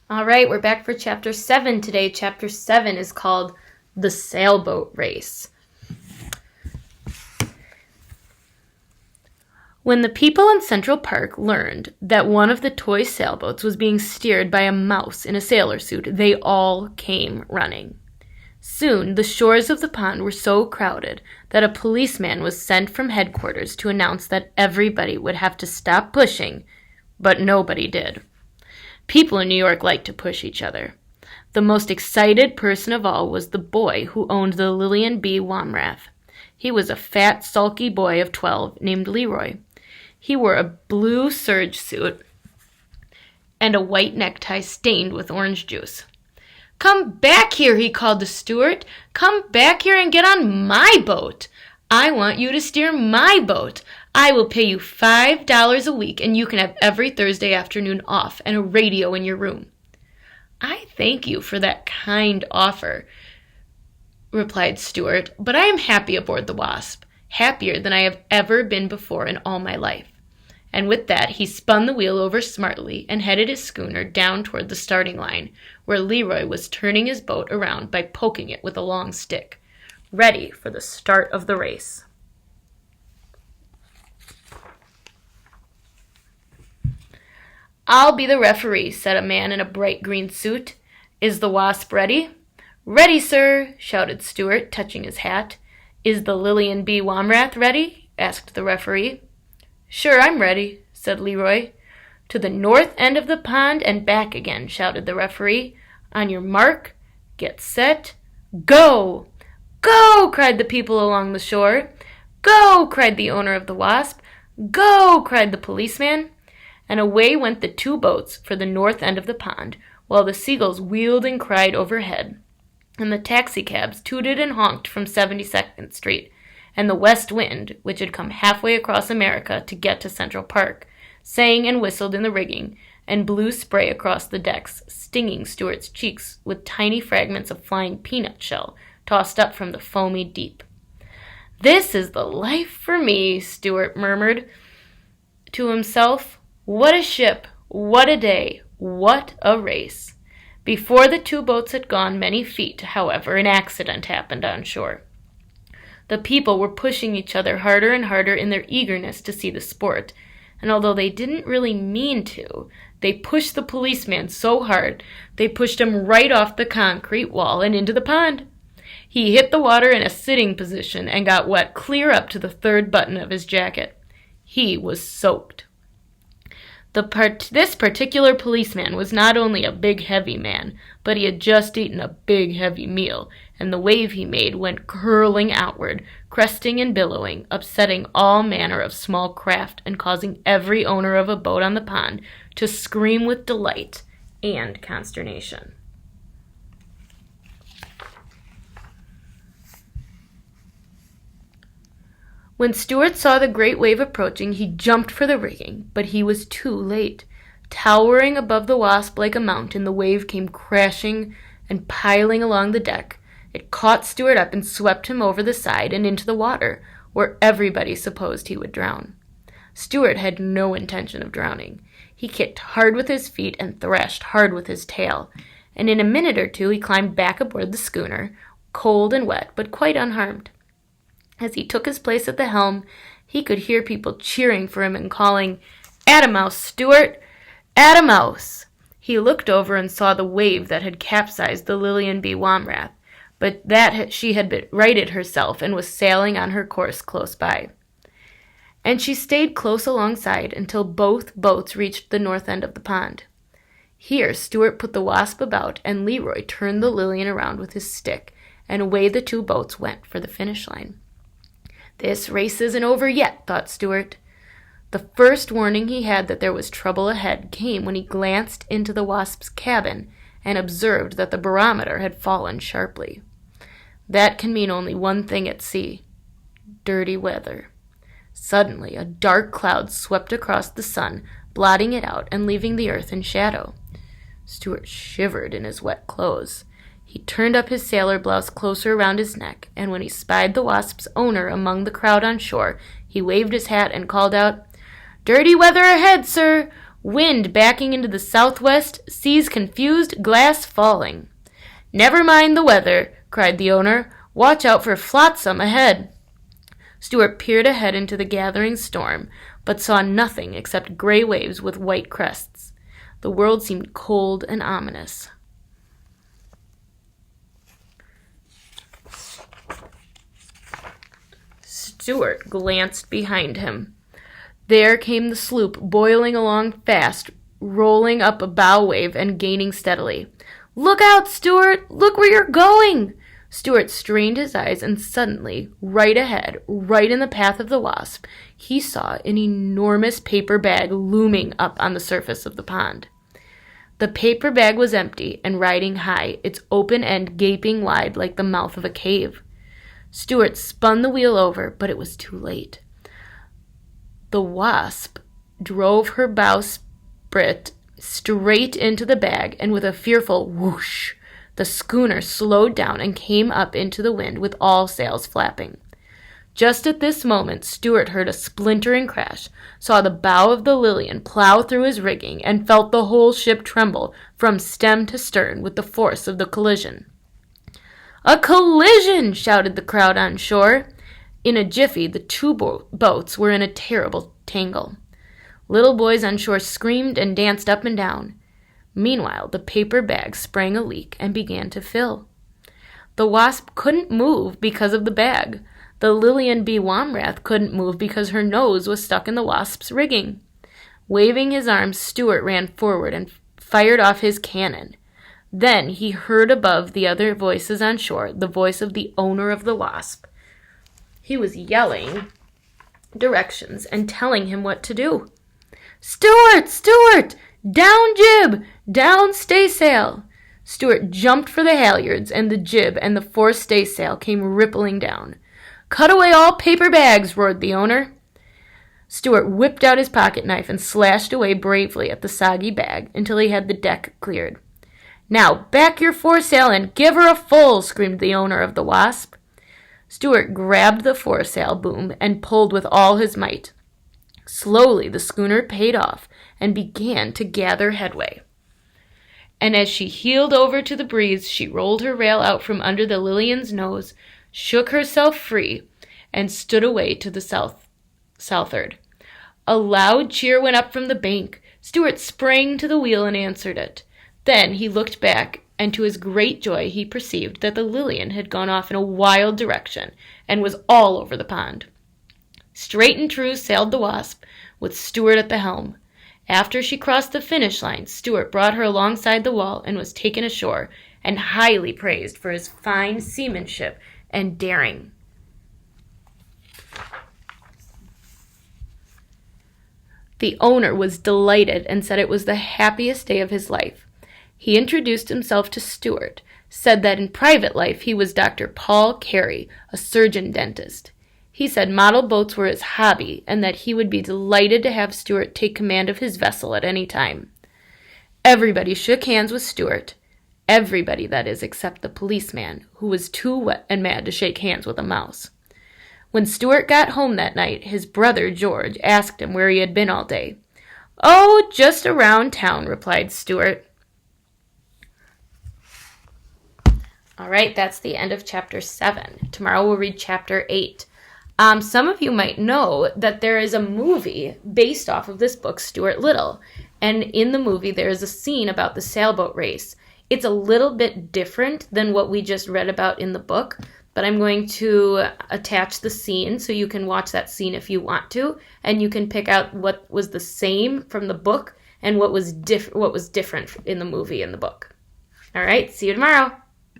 All right, we're back for Chapter 7 today. Chapter 7 is called The Sailboat Race. When the people in Central Park learned that one of the toy sailboats was being steered by a mouse in a sailor suit, they all came running. Soon, the shores of the pond were so crowded that a policeman was sent from headquarters to announce that everybody would have to stop pushing, but nobody did. People in New York like to push each other. The most excited person of all was the boy who owned the Lillian B. Womrath. He was a fat, sulky boy of 12 named Leroy. He wore a blue serge suit and a white necktie stained with orange juice. "Come back here," he called to Stuart. "Come back here and get on my boat. I want you to steer my boat. I will pay you $5 a week, and you can have every Thursday afternoon off and a radio in your room." "I thank you for that kind offer," replied Stuart, "but I am happy aboard the Wasp, happier than I have ever been before in all my life." And with that, he spun the wheel over smartly and headed his schooner down toward the starting line, where Leroy was turning his boat around by poking it with a long stick, ready for the start of the race. "I'll be the referee," said a man in a bright green suit. "Is the Wasp ready?" "Ready, sir," shouted Stuart, touching his hat. "Is the Lillian B. Womrath ready?" asked the referee. "Sure, I'm ready," said Leroy. "To the north end of the pond and back again," shouted the referee. "On your mark, get set, go!" "Go!" cried the people along the shore. "Go!" cried the owner of the Wasp. "Go!" cried the policeman. And away went the two boats for the north end of the pond, while the seagulls wheeled and cried overhead, and the taxicabs tooted and honked from 72nd Street, and the west wind, which had come halfway across America to get to Central Park, sang and whistled in the rigging, and blew spray across the decks, stinging Stuart's cheeks with tiny fragments of flying peanut shell tossed up from the foamy deep. "This is the life for me," Stuart murmured to himself. "What a ship, what a day, what a race." Before the two boats had gone many feet, however, an accident happened on shore. The people were pushing each other harder and harder in their eagerness to see the sport, and although they didn't really mean to, they pushed the policeman so hard they pushed him right off the concrete wall and into the pond. He hit the water in a sitting position and got wet clear up to the third button of his jacket. He was soaked. This particular policeman was not only a big, heavy man, but he had just eaten a big, heavy meal, and the wave he made went curling outward, cresting and billowing, upsetting all manner of small craft and causing every owner of a boat on the pond to scream with delight and consternation. When Stuart saw the great wave approaching, he jumped for the rigging, but he was too late. Towering above the Wasp like a mountain, the wave came crashing and piling along the deck. It caught Stuart up and swept him over the side and into the water, where everybody supposed he would drown. Stuart had no intention of drowning. He kicked hard with his feet and thrashed hard with his tail, and in a minute or two he climbed back aboard the schooner, cold and wet, but quite unharmed. As he took his place at the helm, he could hear people cheering for him and calling, "At a mouse, Stuart! At a mouse!" He looked over and saw the wave that had capsized the Lillian B. Womrath, but that she had righted herself and was sailing on her course close by. And she stayed close alongside until both boats reached the north end of the pond. Here Stuart put the Wasp about, and Leroy turned the Lillian around with his stick, and away the two boats went for the finish line. "This race isn't over yet," thought Stuart. The first warning he had that there was trouble ahead came when he glanced into the Wasp's cabin and observed that the barometer had fallen sharply. That can mean only one thing at sea: dirty weather. Suddenly, a dark cloud swept across the sun, blotting it out and leaving the earth in shadow. Stuart shivered in his wet clothes. He turned up his sailor blouse closer around his neck, and when he spied the Wasp's owner among the crowd on shore, he waved his hat and called out, "Dirty weather ahead, sir! Wind backing into the southwest, seas confused, glass falling. Never mind the weather, cried the owner. Watch out for flotsam ahead. Stuart peered ahead into the gathering storm, but saw nothing except gray waves with white crests. The world seemed cold and ominous. Stuart glanced behind him. There came the sloop, boiling along fast, rolling up a bow wave and gaining steadily. "Look out, Stuart! Look where you're going!" Stuart strained his eyes, and suddenly, right ahead, right in the path of the Wasp, he saw an enormous paper bag looming up on the surface of the pond. The paper bag was empty and riding high, its open end gaping wide like the mouth of a cave. Stuart spun the wheel over, but it was too late. The Wasp drove her bowsprit straight into the bag, and with a fearful whoosh, the schooner slowed down and came up into the wind with all sails flapping. Just at this moment, Stuart heard a splintering crash, saw the bow of the Lilian plow through his rigging, and felt the whole ship tremble from stem to stern with the force of the collision. "A collision!" shouted the crowd on shore. In a jiffy, the two boats were in a terrible tangle. Little boys on shore screamed and danced up and down. Meanwhile, the paper bag sprang a leak and began to fill. The Wasp couldn't move because of the bag. The Lilian B. Womrath couldn't move because her nose was stuck in the Wasp's rigging. Waving his arms, Stuart ran forward and fired off his cannon. Then he heard above the other voices on shore the voice of the owner of the Wasp. He was yelling directions and telling him what to do. "Stuart! Stuart! Down jib! Down staysail!" Stuart jumped for the halyards, and the jib and the fore staysail came rippling down. "Cut away all paper bags!" roared the owner. Stuart whipped out his pocket knife and slashed away bravely at the soggy bag until he had the deck cleared. "Now back your foresail and give her a full!" screamed the owner of the Wasp. Stuart grabbed the foresail boom and pulled with all his might. Slowly the schooner paid off and began to gather headway. And as she heeled over to the breeze, she rolled her rail out from under the Lilian's nose, shook herself free, and stood away to the southward. A loud cheer went up from the bank. Stuart sprang to the wheel and answered it. Then he looked back, and to his great joy he perceived that the Lilian had gone off in a wild direction and was all over the pond. Straight and true sailed the Wasp, with Stuart at the helm. After she crossed the finish line, Stuart brought her alongside the wall and was taken ashore and highly praised for his fine seamanship and daring. The owner was delighted and said it was the happiest day of his life. He introduced himself to Stuart, said that in private life he was Dr. Paul Carey, a surgeon-dentist. He said model boats were his hobby, and that he would be delighted to have Stuart take command of his vessel at any time. Everybody shook hands with Stuart. Everybody, that is, except the policeman, who was too wet and mad to shake hands with a mouse. When Stuart got home that night, his brother George asked him where he had been all day. "Oh, just around town," replied Stuart. All right, that's the end of Chapter 7. Tomorrow we'll read Chapter 8. Some of you might know that there is a movie based off of this book, Stuart Little. And in the movie, there is a scene about the sailboat race. It's a little bit different than what we just read about in the book, but I'm going to attach the scene so you can watch that scene if you want to, and you can pick out what was the same from the book and what was different in the movie and the book. All right, see you tomorrow.